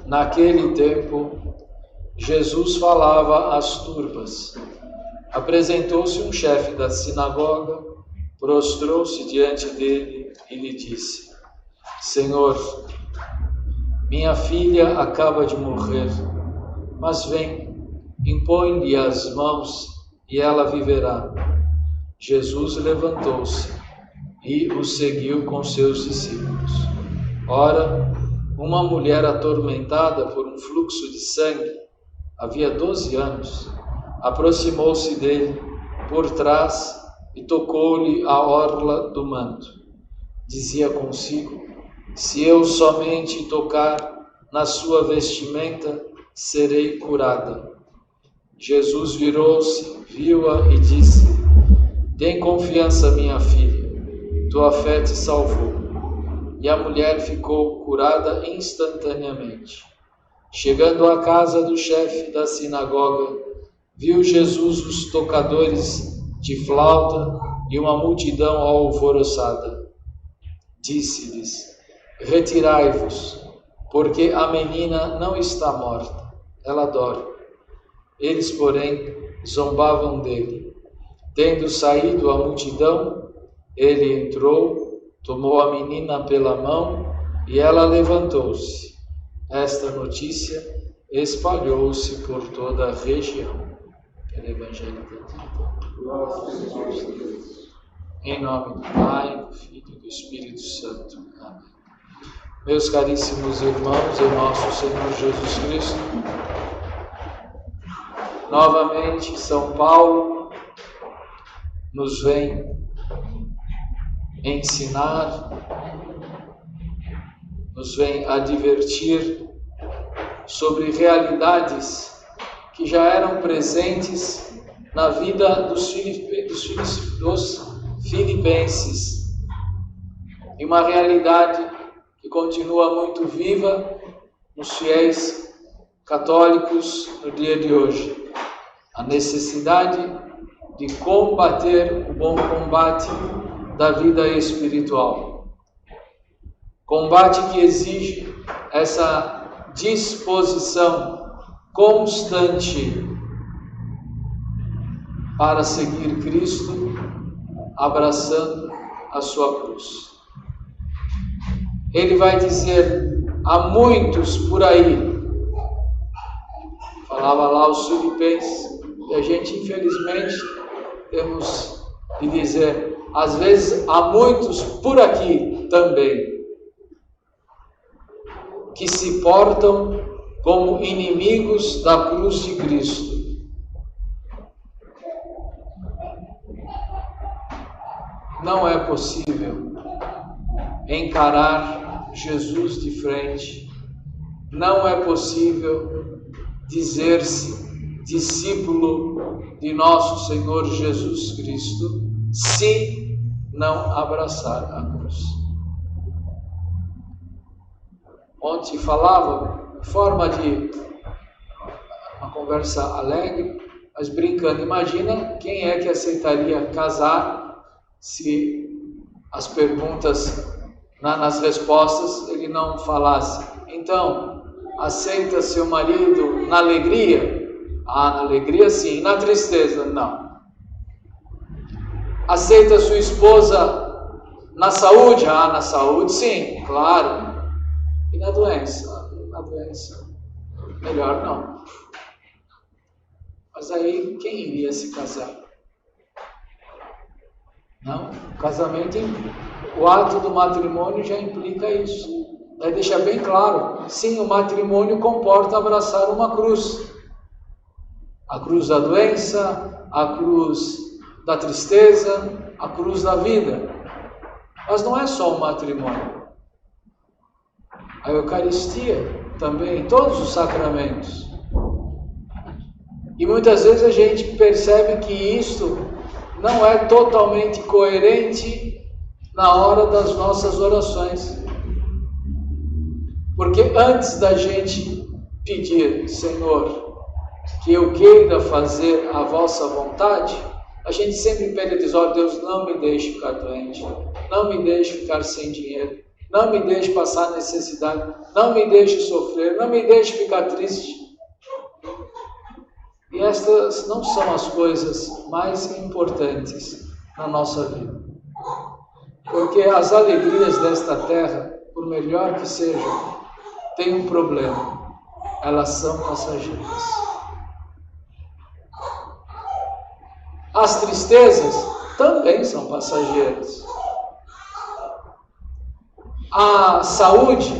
Naquele tempo, Jesus falava às turmas. Apresentou-se um chefe da sinagoga, prostrou-se diante dele e lhe disse: Senhor, minha filha acaba de morrer, mas vem, impõe-lhe as mãos e ela viverá. Jesus levantou-se e o seguiu com seus discípulos. Ora, uma mulher atormentada por um fluxo de sangue, havia 12 anos, aproximou-se dele por trás e tocou-lhe a orla do manto. Dizia consigo: se eu somente tocar na sua vestimenta, serei curada. Jesus virou-se, viu-a e disse: tem confiança, minha filha, tua fé te salvou. E a mulher ficou curada instantaneamente. Chegando à casa do chefe da sinagoga, viu Jesus os tocadores de flauta e uma multidão alvoroçada. Disse-lhes: retirai-vos, porque a menina não está morta, ela dorme. Eles, porém, zombavam dele. Tendo saído a multidão, ele entrou, tomou a menina pela mão e ela levantou-se. Esta notícia espalhou-se por toda a região. Pelo Evangelho da vida. Em nome do Pai, do Filho e do Espírito Santo. Amém. Meus caríssimos irmãos, em nosso Senhor Jesus Cristo, novamente São Paulo nos vem ensinar, nos vem advertir sobre realidades que já eram presentes na vida dos filipenses, e uma realidade que continua muito viva nos fiéis católicos no dia de hoje: a necessidade de combater o bom combate da vida espiritual. Combate que exige essa disposição constante para seguir Cristo, abraçando a sua cruz. Ele vai dizer: há muitos por aí, falava lá os filipenses, e a gente infelizmente temos de dizer, às vezes há muitos por aqui também, que se portam como inimigos da cruz de Cristo. Não é possível encarar Jesus de frente, não é possível dizer-se discípulo de nosso Senhor Jesus Cristo se não abraçar a cruz. Ontem falava, em forma de uma conversa alegre, mas brincando, imagina quem é que aceitaria casar se as perguntas, nas respostas, ele não falasse: então, aceita seu marido na alegria? Ah, na alegria sim, na tristeza não. Aceita sua esposa na saúde? Ah, na saúde sim, claro. E na doença? Na doença, melhor não. Mas aí, quem iria se casar? Não, o casamento, o ato do matrimônio já implica isso. Aí deixa bem claro, sim, o matrimônio comporta abraçar uma cruz. A cruz da doença, a cruz da tristeza, a cruz da vida. Mas não é só o matrimônio. A Eucaristia também, todos os sacramentos. E muitas vezes a gente percebe que isto não é totalmente coerente na hora das nossas orações. Porque antes da gente pedir, Senhor, que eu queira fazer a vossa vontade, a gente sempre pede e diz: ó Deus, não me deixe ficar doente, não me deixe ficar sem dinheiro, não me deixe passar necessidade, não me deixe sofrer, não me deixe ficar triste. E estas não são as coisas mais importantes na nossa vida. Porque as alegrias desta terra, por melhor que sejam, têm um problema. Elas são passageiras. As tristezas também são passageiras. A saúde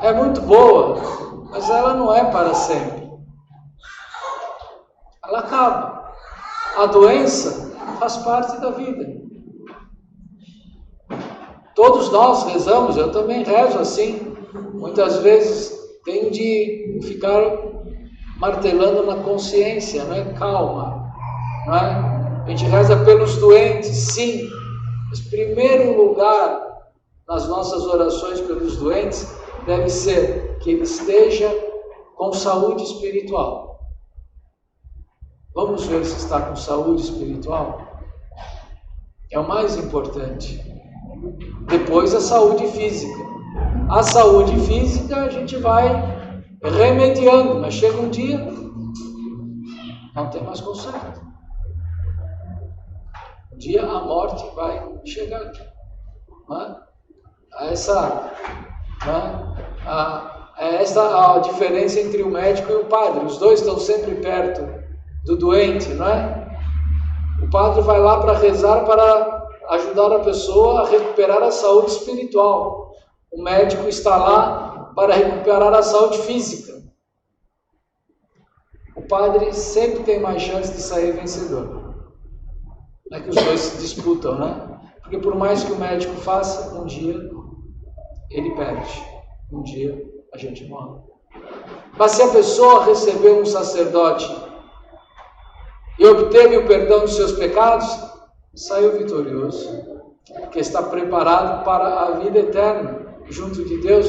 é muito boa, mas ela não é para sempre. Ela acaba. A doença faz parte da vida. Todos nós rezamos, eu também rezo assim. Muitas vezes tenho de ficar martelando na consciência, não é? Calma, não é? A gente reza pelos doentes, sim. Mas primeiro lugar nas nossas orações pelos doentes deve ser que ele esteja com saúde espiritual. Vamos ver se está com saúde espiritual? É o mais importante. Depois a saúde física. A saúde física a gente vai remediando, mas chega um dia, não tem mais conserto. Um dia a morte vai chegar. Não é? Essa a diferença entre o médico e o padre. Os dois estão sempre perto do doente, não é? O padre vai lá para rezar, para ajudar a pessoa a recuperar a saúde espiritual. O médico está lá para recuperar a saúde física. O padre sempre tem mais chance de sair vencedor. Não é que os dois se disputam, né? Porque por mais que o médico faça, um dia ele perde. Um dia a gente morre. Mas se a pessoa recebeu um sacerdote e obteve o perdão dos seus pecados, saiu vitorioso, porque está preparado para a vida eterna junto de Deus.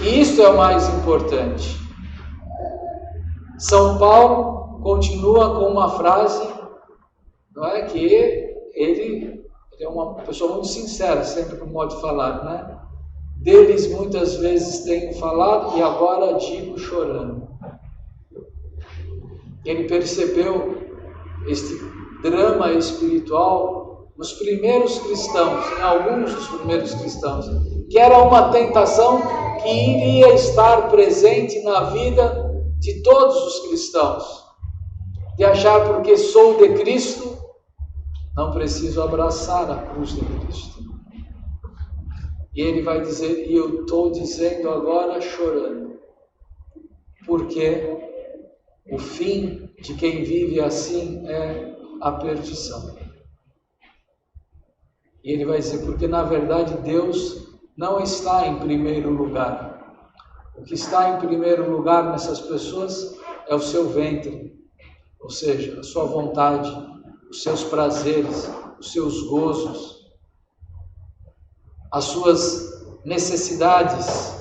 E isso é o mais importante. São Paulo continua com uma frase, não é, que ele é uma pessoa muito sincera, sempre com o modo de falar, né? Deles muitas vezes tenho falado e agora digo chorando. Ele percebeu este drama espiritual nos primeiros cristãos, em alguns dos primeiros cristãos, que era uma tentação que iria estar presente na vida de todos os cristãos, de achar porque sou de Cristo, não preciso abraçar a cruz de Cristo. E ele vai dizer, e eu estou dizendo agora chorando, porque o fim de quem vive assim é a perdição. E ele vai dizer, porque na verdade Deus não está em primeiro lugar. O que está em primeiro lugar nessas pessoas é o seu ventre, ou seja, a sua vontade, os seus prazeres, os seus gozos, as suas necessidades.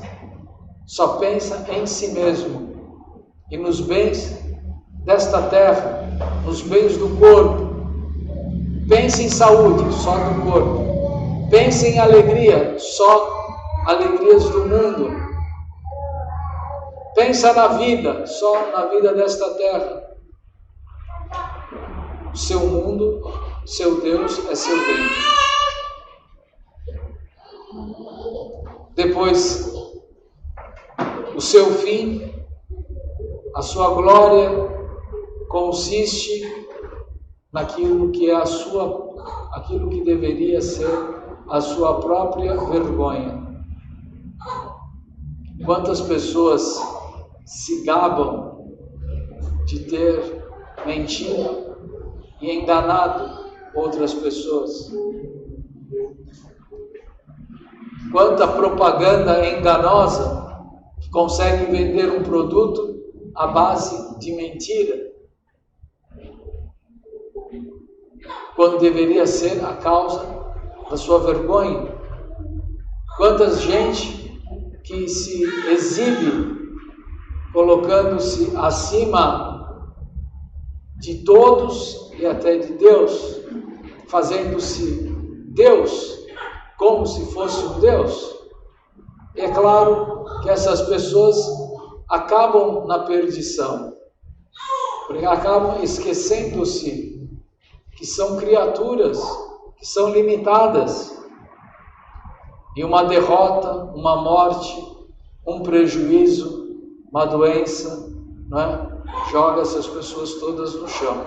Só pensa em si mesmo e nos bens desta terra, nos bens do corpo. Pense em saúde, só do corpo. Pense em alegria, só alegrias do mundo. Pensa na vida, só na vida desta terra. O seu mundo, seu Deus é seu bem. Depois, o seu fim, a sua glória consiste naquilo que é aquilo que deveria ser a sua própria vergonha. Quantas pessoas se gabam de ter mentido e enganado outras pessoas? Quanta propaganda enganosa que consegue vender um produto à base de mentira, quando deveria ser a causa da sua vergonha. Quanta gente que se exibe colocando-se acima de todos e até de Deus, fazendo-se Deus, como se fosse um Deus. E é claro que essas pessoas acabam na perdição, porque acabam esquecendo-se que são criaturas, que são limitadas. E uma derrota, uma morte, um prejuízo, uma doença, não é? Joga essas pessoas todas no chão.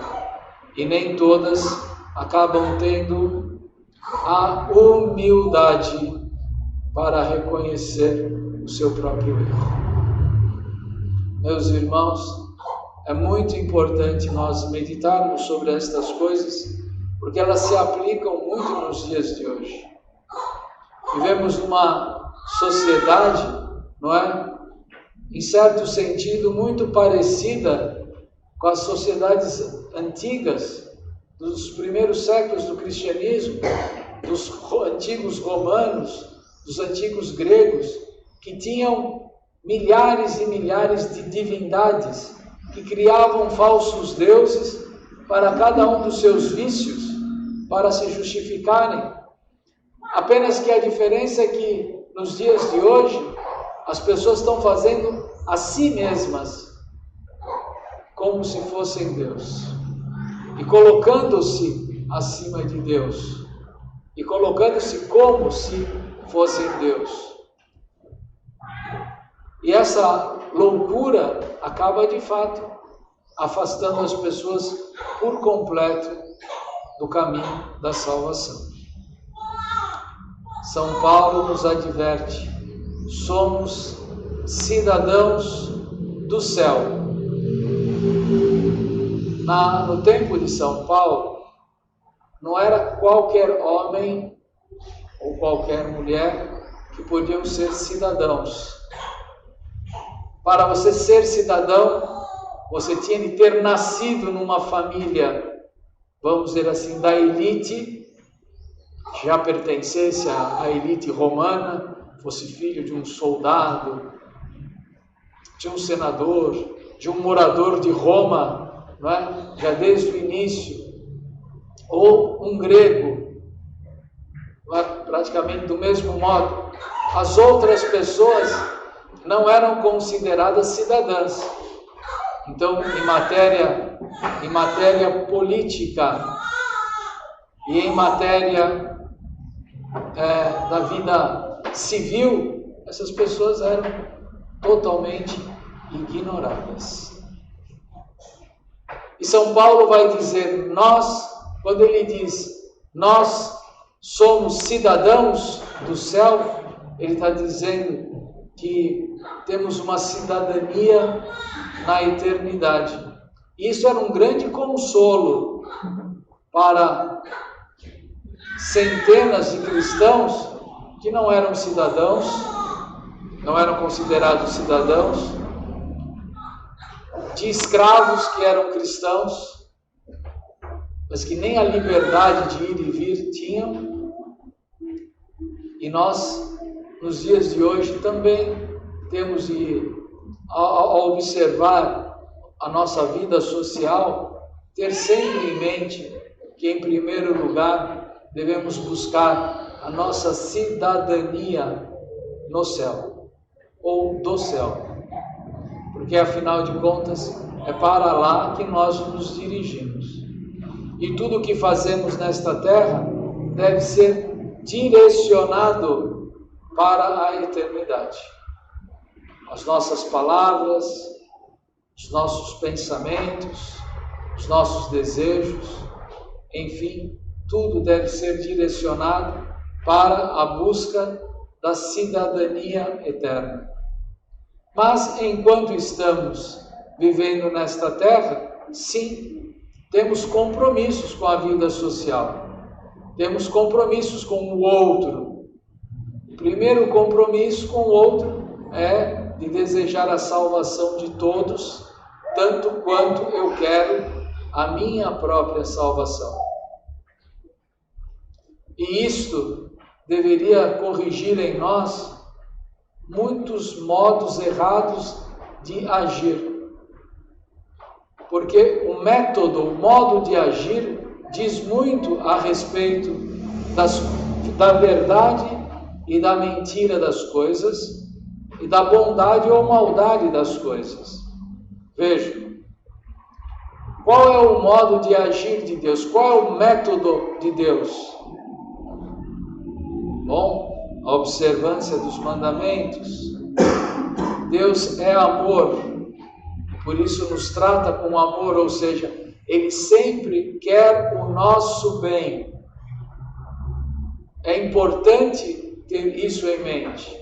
E nem todas acabam tendo a humildade para reconhecer o seu próprio erro. Meus irmãos, é muito importante nós meditarmos sobre estas coisas, porque elas se aplicam muito nos dias de hoje. Vivemos numa sociedade, não é? Em certo sentido, muito parecida com as sociedades antigas, dos primeiros séculos do cristianismo, dos antigos romanos, dos antigos gregos, que tinham milhares e milhares de divindades, que criavam falsos deuses para cada um dos seus vícios, para se justificarem. Apenas que a diferença é que nos dias de hoje as pessoas estão fazendo a si mesmas como se fossem Deus e colocando-se acima de Deus e colocando-se como se fossem Deus. E essa loucura acaba de fato afastando as pessoas por completo do caminho da salvação. São Paulo nos adverte: somos cidadãos do céu. No tempo de São Paulo, não era qualquer homem ou qualquer mulher que podiam ser cidadãos. Para você ser cidadão, você tinha de ter nascido numa família, vamos dizer assim, da elite, já pertencesse à elite romana, fosse filho de um soldado, de um senador, de um morador de Roma, não é? Já desde o início, ou um grego, não é? Praticamente do mesmo modo. As outras pessoas não eram consideradas cidadãs. Então, em matéria política e em matéria da vida civil, essas pessoas eram totalmente ignoradas. E São Paulo vai dizer, quando ele diz, nós somos cidadãos do céu, ele está dizendo que temos uma cidadania na eternidade. Isso era um grande consolo para centenas de cristãos que não eram cidadãos, não eram considerados cidadãos, de escravos que eram cristãos, mas que nem a liberdade de ir e vir tinham. E nós, nos dias de hoje, também temos de, ao observar a nossa vida social, ter sempre em mente que, em primeiro lugar, devemos buscar a nossa cidadania no céu, ou do céu, porque afinal de contas é para lá que nós nos dirigimos. E tudo o que fazemos nesta terra deve ser direcionado para a eternidade. As nossas palavras, os nossos pensamentos, os nossos desejos, enfim, tudo deve ser direcionado para a busca da cidadania eterna. Mas, enquanto estamos vivendo nesta terra, sim, temos compromissos com a vida social. Temos compromissos com o outro. O primeiro compromisso com o outro é de desejar a salvação de todos, tanto quanto eu quero a minha própria salvação. E isto deveria corrigir em nós muitos modos errados de agir. Porque o método, o modo de agir, diz muito a respeito da verdade e da mentira das coisas e da bondade ou maldade das coisas. Veja, qual é o modo de agir de Deus? Qual é o método de Deus? Bom, a observância dos mandamentos. Deus é amor, por isso nos trata com amor, ou seja, Ele sempre quer o nosso bem. É importante ter isso em mente,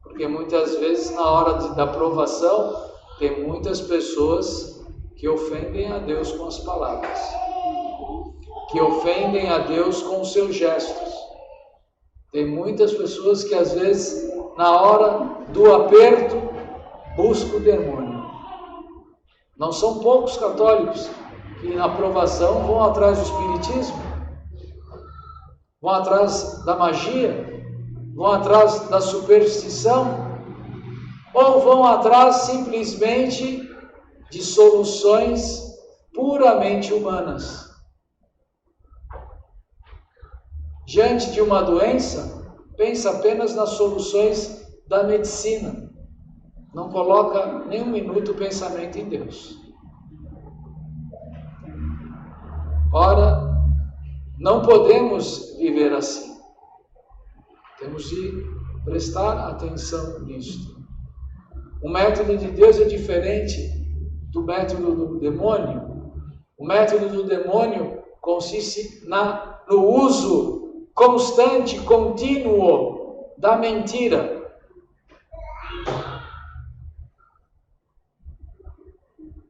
porque muitas vezes na hora da provação tem muitas pessoas que ofendem a Deus com as palavras, que ofendem a Deus com os seus gestos. Tem muitas pessoas que às vezes na hora do aperto buscam o demônio. Não são poucos católicos que na provação vão atrás do espiritismo, vão atrás da magia, vão atrás da superstição, ou vão atrás simplesmente de soluções puramente humanas. Diante de uma doença, pensa apenas nas soluções da medicina. Não coloca nem um minuto o pensamento em Deus. Ora, não podemos viver assim. Temos de prestar atenção nisto. O método de Deus é diferente do método do demônio. O método do demônio consiste no uso constante, contínuo da mentira.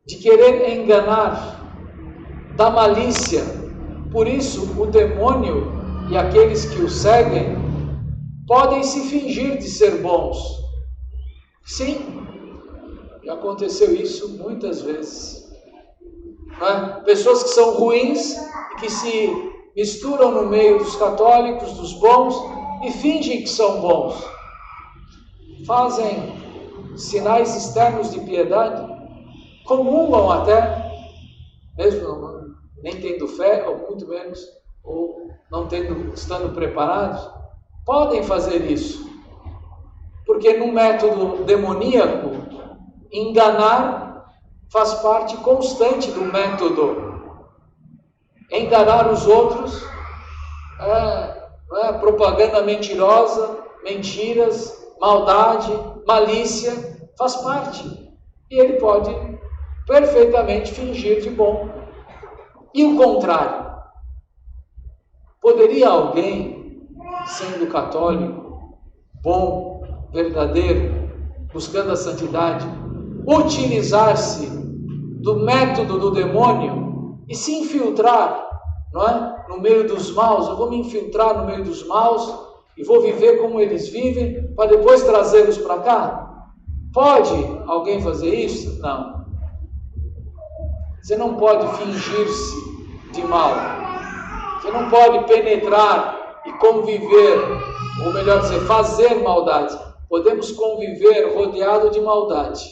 De querer enganar, da malícia. Por isso, o demônio e aqueles que o seguem podem se fingir de ser bons. Sim, já aconteceu isso muitas vezes. Não é? Pessoas que são ruins e que se misturam no meio dos católicos, dos bons, e fingem que são bons. Fazem sinais externos de piedade, comungam até, mesmo nem tendo fé, ou muito menos, ou não estando preparados, podem fazer isso. Porque no método demoníaco, enganar faz parte constante do método. Enganar os outros propaganda mentirosa, mentiras, maldade, malícia, faz parte. E ele pode perfeitamente fingir de bom. E o contrário? Poderia alguém, sendo católico, bom, verdadeiro, buscando a santidade, utilizar-se do método do demônio e se infiltrar, não é? No meio dos maus? Eu vou me infiltrar no meio dos maus e vou viver como eles vivem para depois trazê-los para cá? Pode alguém fazer isso? Não. Você não pode fingir-se de mal. Você não pode penetrar e conviver, ou melhor dizer, fazer maldade. Podemos conviver rodeado de maldade.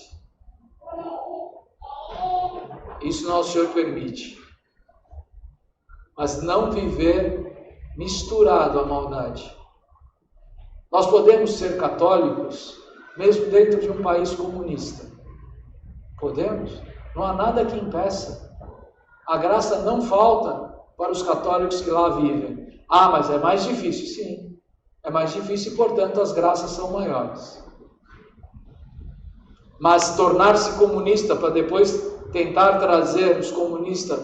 Isso nosso Senhor permite. Mas não viver misturado à maldade. Nós podemos ser católicos, mesmo dentro de um país comunista. Podemos. Não há nada que impeça. A graça não falta para os católicos que lá vivem. Ah, mas é mais difícil. Sim, é mais difícil e, portanto, as graças são maiores. Mas tornar-se comunista para depois tentar trazer os comunistas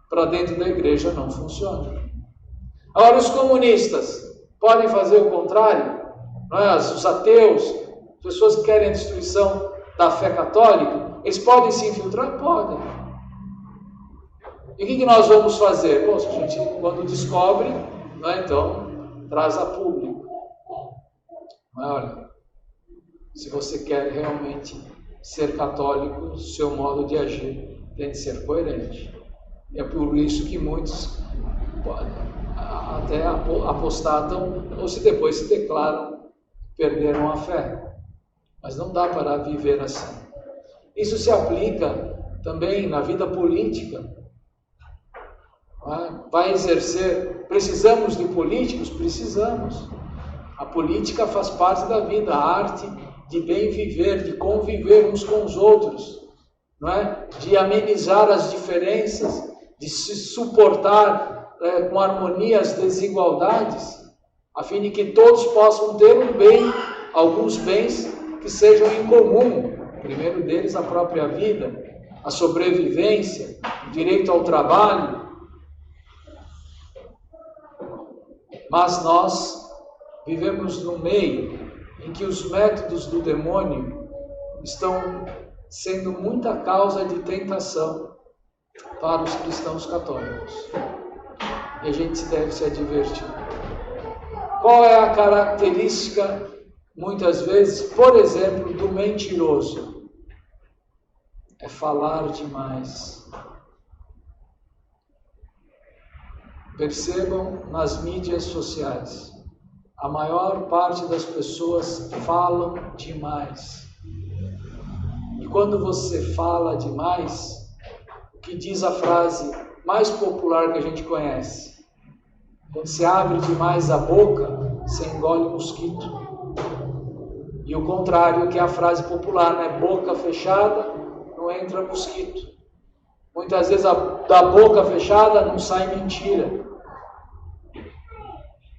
para dentro da igreja não funciona. Agora, os comunistas podem fazer o contrário? Não é? Os ateus, pessoas que querem a destruição da fé católica, eles podem se infiltrar? Podem. E o que nós vamos fazer? Bom, se a gente, quando descobre, não é? Então, traz a público. Mas olha, se você quer realmente ser católico, seu modo de agir tem de ser coerente. É por isso que muitos até apostatam ou se depois se declaram perderam a fé. Mas não dá para viver assim. Isso se aplica também na vida política. Vai exercer, precisamos de políticos? Precisamos. A política faz parte da vida, a arte de bem viver, de conviver uns com os outros, não é? De amenizar as diferenças, de se suportar com harmonia as desigualdades, a fim de que todos possam ter um bem, alguns bens que sejam em comum. O primeiro deles, a própria vida, a sobrevivência, o direito ao trabalho. Mas nós vivemos num meio em que os métodos do demônio estão sendo muita causa de tentação para os cristãos católicos. E a gente deve se advertir. Qual é a característica, muitas vezes, por exemplo, do mentiroso? É falar demais. Percebam nas mídias sociais, a maior parte das pessoas falam demais. E quando você fala demais, o que diz a frase mais popular que a gente conhece? Quando você abre demais a boca, você engole mosquito. E o contrário, que é a frase popular, né? Boca fechada, não entra mosquito. Muitas vezes da boca fechada não sai mentira.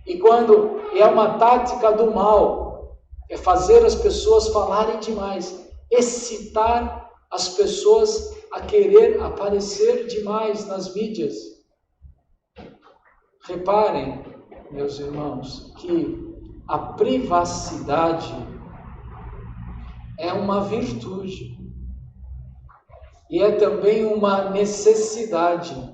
E quando é uma tática do mal, é fazer as pessoas falarem demais, excitar as pessoas a querer aparecer demais nas mídias. Reparem, meus irmãos, que a privacidade é uma virtude e é também uma necessidade.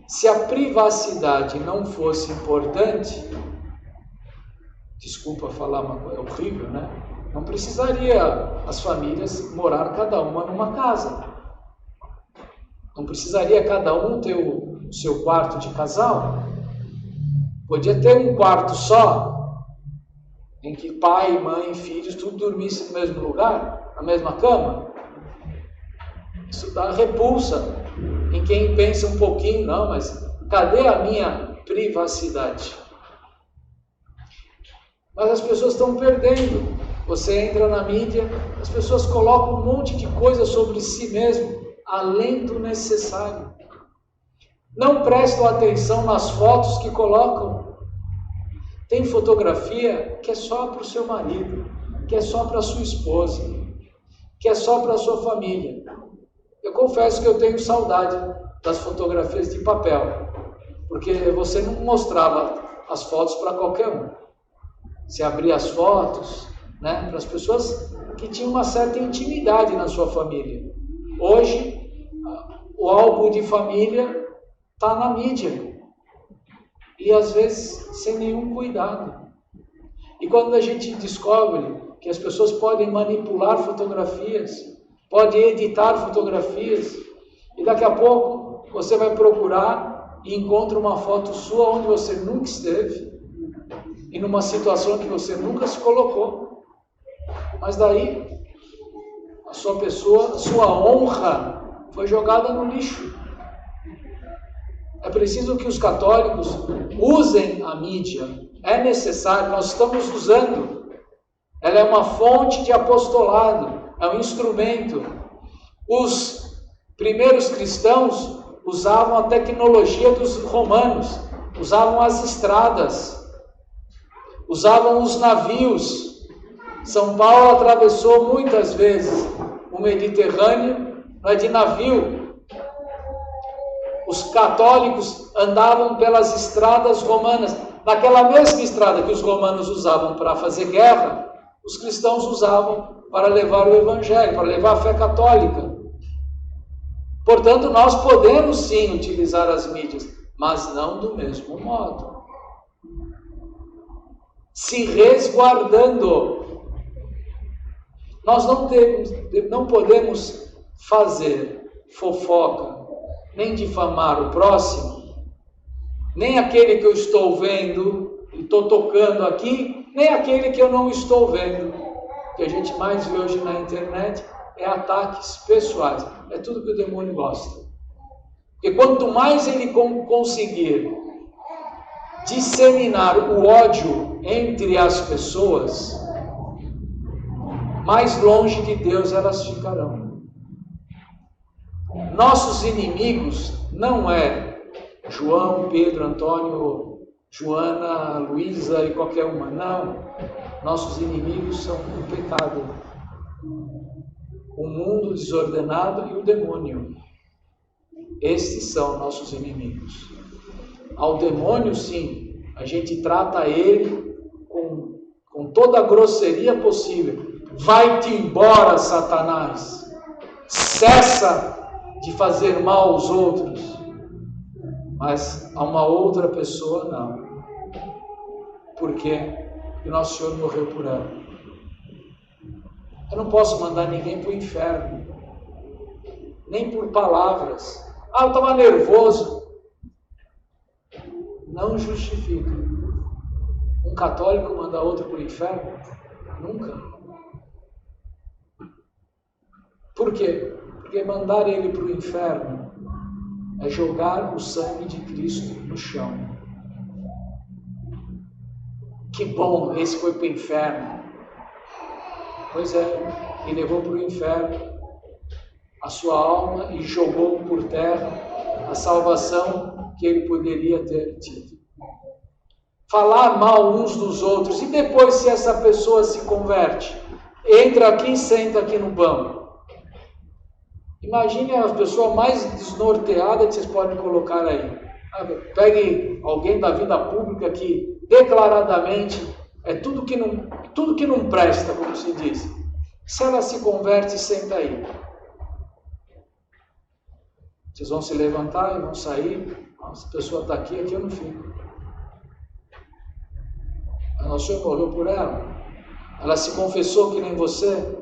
Se a privacidade não fosse importante, desculpa falar uma coisa horrível, né? Não precisaria as famílias morar cada uma numa casa. Não precisaria cada um ter o seu quarto de casal. Podia ter um quarto só, em que pai, mãe e filhos tudo dormissem no mesmo lugar, na mesma cama. Isso dá repulsa em quem pensa um pouquinho, não, mas cadê a minha privacidade? Mas as pessoas estão perdendo. Você entra na mídia, as pessoas colocam um monte de coisa sobre si mesmo, além do necessário. Não prestam atenção nas fotos que colocam. Tem fotografia que é só para o seu marido, que é só para a sua esposa, que é só para a sua família. Eu confesso que eu tenho saudade das fotografias de papel, porque você não mostrava as fotos para qualquer um. Você abria as fotos, né, para as pessoas que tinham uma certa intimidade na sua família. Hoje, o álbum de família está na mídia e às vezes sem nenhum cuidado. E quando a gente descobre que as pessoas podem manipular fotografias, podem editar fotografias, e daqui a pouco você vai procurar e encontra uma foto sua onde você nunca esteve e numa situação que você nunca se colocou. Mas daí a sua pessoa, a sua honra foi jogada no lixo. É preciso que os católicos usem a mídia. É necessário, nós estamos usando. Ela é uma fonte de apostolado, é um instrumento. Os primeiros cristãos usavam a tecnologia dos romanos, usavam as estradas, usavam os navios. São Paulo atravessou muitas vezes o Mediterrâneo, não é de navio. Os católicos andavam pelas estradas romanas. Naquela mesma estrada que os romanos usavam para fazer guerra, os cristãos usavam para levar o evangelho, para levar a fé católica. Portanto, nós podemos sim utilizar as mídias, mas não do mesmo modo. Se resguardando. Nós não podemos fazer fofoca, nem difamar o próximo, nem aquele que eu estou vendo e estou tocando aqui, nem aquele que eu não estou vendo. O que a gente mais vê hoje na internet é ataques pessoais. É tudo que o demônio gosta. Porque quanto mais ele conseguir disseminar o ódio entre as pessoas, mais longe de Deus elas ficarão. Nossos inimigos não é João, Pedro, Antônio, Joana, Luísa e qualquer uma, não. Nossos inimigos são o pecado, o mundo desordenado e o demônio. Estes são nossos inimigos. Ao demônio, sim, a gente trata ele com toda a grosseria possível. Vai-te embora, Satanás. Cessa de fazer mal aos outros. Mas a uma outra pessoa, não. Por quê? Porque nosso Senhor morreu por ela. Eu não posso mandar ninguém para o inferno. Nem por palavras. Eu estava nervoso. Não justifica. Um católico mandar outro para o inferno? Nunca. Por quê? Porque mandar ele para o inferno é jogar o sangue de Cristo no chão. Que bom, esse foi para o inferno. Pois é, ele levou para o inferno a sua alma e jogou por terra a salvação que ele poderia ter tido. Falar mal uns dos outros, e depois se essa pessoa se converte, entra aqui e senta aqui no banco. Imagine a pessoa mais desnorteada que vocês podem colocar aí. Pegue alguém da vida pública que declaradamente é tudo que não presta, como se diz. Se ela se converte, senta aí. Vocês vão se levantar e vão sair. Essa pessoa está aqui eu não fico. Nosso Senhor morreu por ela. Ela se confessou que nem você.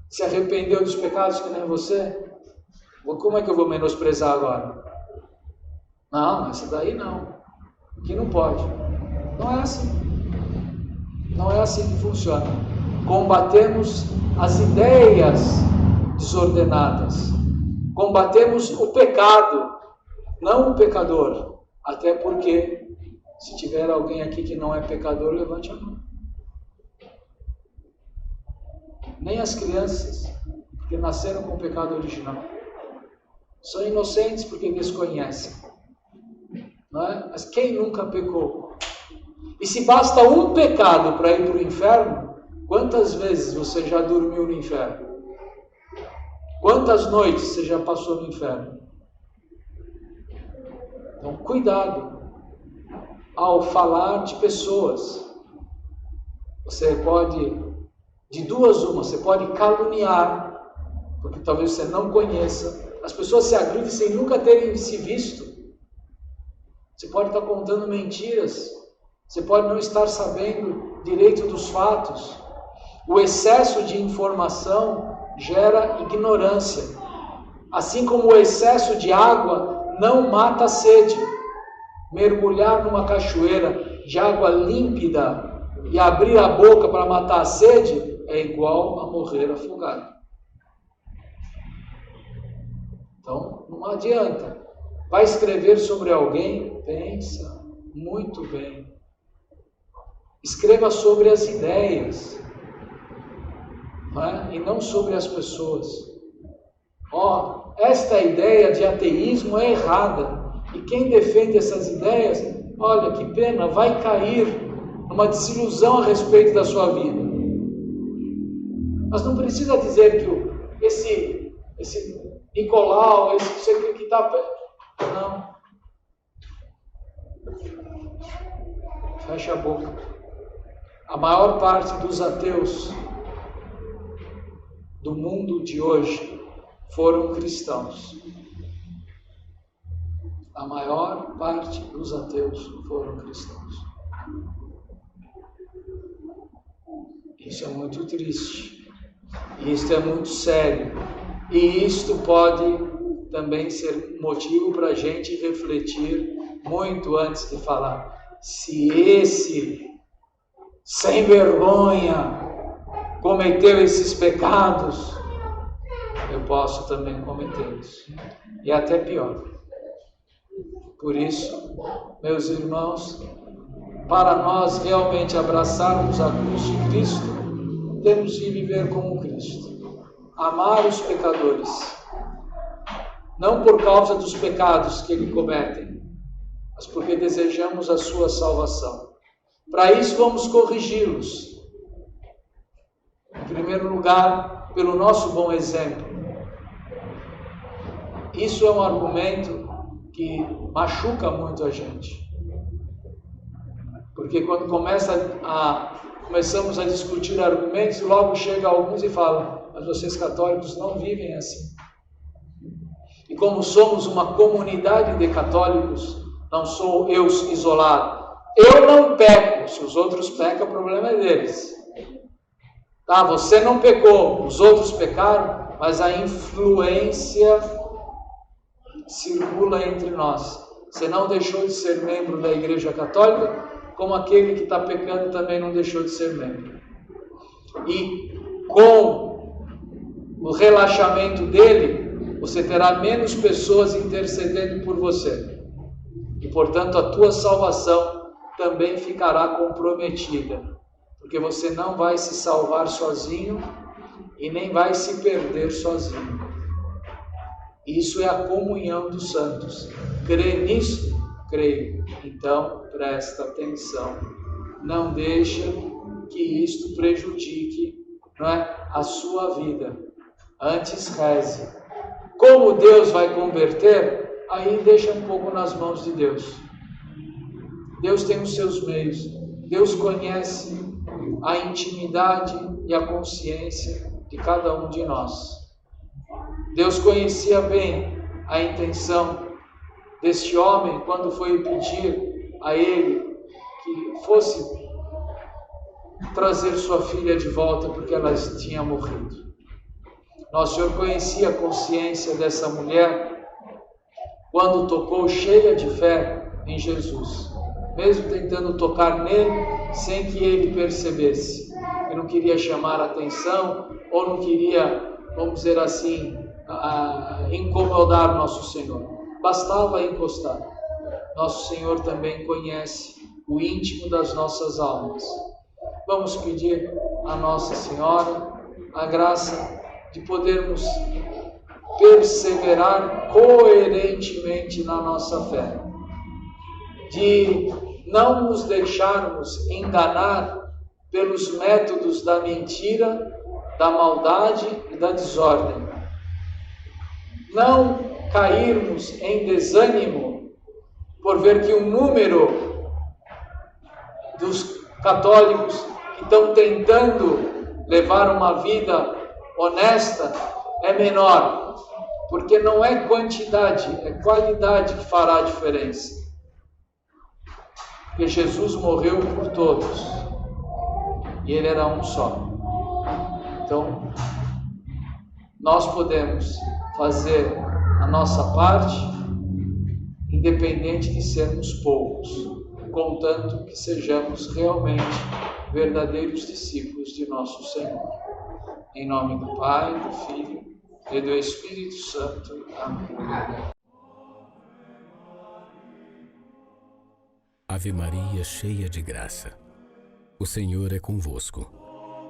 Se arrependeu dos pecados que nem você. Como é que eu vou menosprezar agora? Não, essa daí não. Aqui não pode. Não é assim. Não é assim que funciona. Combatemos as ideias desordenadas. Combatemos o pecado, não o pecador. Até porque, se tiver alguém aqui que não é pecador, levante a mão. Nem as crianças, porque nasceram com o pecado original. São inocentes porque desconhecem. Não é? Mas quem nunca pecou? E se basta um pecado para ir para o inferno, quantas vezes você já dormiu no inferno? Quantas noites você já passou no inferno? Então, cuidado ao falar de pessoas. Você pode, de duas uma, você pode caluniar, porque talvez você não conheça. As pessoas se agridem sem nunca terem se visto. Você pode estar contando mentiras. Você pode não estar sabendo direito dos fatos. O excesso de informação gera ignorância. Assim como o excesso de água não mata a sede. Mergulhar numa cachoeira de água límpida e abrir a boca para matar a sede é igual a morrer afogado. Então, não adianta. Vai escrever sobre alguém? Pensa muito bem. Escreva sobre as ideias, não é? E não sobre as pessoas. Esta ideia de ateísmo é errada. E quem defende essas ideias, olha que pena, vai cair numa desilusão a respeito da sua vida. Mas não precisa dizer que esse Nicolau, esse que está... Não. Fecha a boca. A maior parte dos ateus do mundo de hoje foram cristãos. A maior parte dos ateus foram cristãos. Isso é muito triste. Isso é muito sério. E isto pode também ser motivo para a gente refletir muito antes de falar. Se esse sem vergonha cometeu esses pecados, eu posso também cometê-los. E até pior. Por isso, meus irmãos, para nós realmente abraçarmos a cruz de Cristo, temos de viver como Cristo. Amar os pecadores, não por causa dos pecados que eles cometem, mas porque desejamos a sua salvação. Para isso, vamos corrigi-los. Em primeiro lugar, pelo nosso bom exemplo. Isso é um argumento que machuca muito a gente. Porque quando começamos a discutir argumentos, logo chega alguns e falam: mas vocês católicos não vivem assim. E como somos uma comunidade de católicos, não sou eu isolado. Eu não peco, se os outros pecam, o problema é deles. Tá, você não pecou, os outros pecaram, mas a influência circula entre nós. Você não deixou de ser membro da Igreja Católica, como aquele que está pecando também não deixou de ser membro. E com o relaxamento dele, você terá menos pessoas intercedendo por você. E, portanto, a tua salvação também ficará comprometida, porque você não vai se salvar sozinho e nem vai se perder sozinho. Isso é a comunhão dos santos. Crê nisso? Creio. Então, presta atenção. Não deixe que isto prejudique, a sua vida. Antes reze. Como Deus vai converter? Aí deixa um pouco nas mãos de Deus. Deus tem os seus meios. Deus conhece a intimidade e a consciência de cada um de nós. Deus conhecia bem a intenção deste homem quando foi pedir a ele que fosse trazer sua filha de volta porque ela tinha morrido. Nosso Senhor conhecia a consciência dessa mulher quando tocou cheia de fé em Jesus, mesmo tentando tocar nele sem que ele percebesse. Ele não queria chamar a atenção ou não queria, vamos dizer assim, incomodar nosso Senhor. Bastava encostar. Nosso Senhor também conhece o íntimo das nossas almas. Vamos pedir a Nossa Senhora a graça de podermos perseverar coerentemente na nossa fé, de não nos deixarmos enganar pelos métodos da mentira, da maldade e da desordem. Não cairmos em desânimo por ver que o número dos católicos que estão tentando levar uma vida honesta é menor, porque não é quantidade, é qualidade que fará a diferença. Porque Jesus morreu por todos e ele era um só. Então, nós podemos fazer a nossa parte, independente de sermos poucos, contanto que sejamos realmente verdadeiros discípulos de nosso Senhor. Em nome do Pai, do Filho e do Espírito Santo. Amém. Ave Maria, cheia de graça, o Senhor é convosco.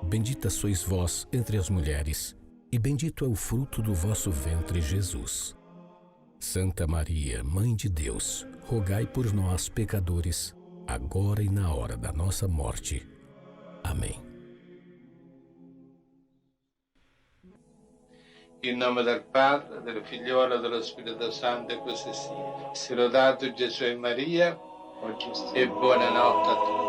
Bendita sois vós entre as mulheres, e bendito é o fruto do vosso ventre, Jesus. Santa Maria, Mãe de Deus, rogai por nós, pecadores, agora e na hora da nossa morte. Amém. In nome del Padre, del Figliolo e dello Spirito Santo, e così sia. Sia lodato Gesù e Maria, e buonanotte a tutti.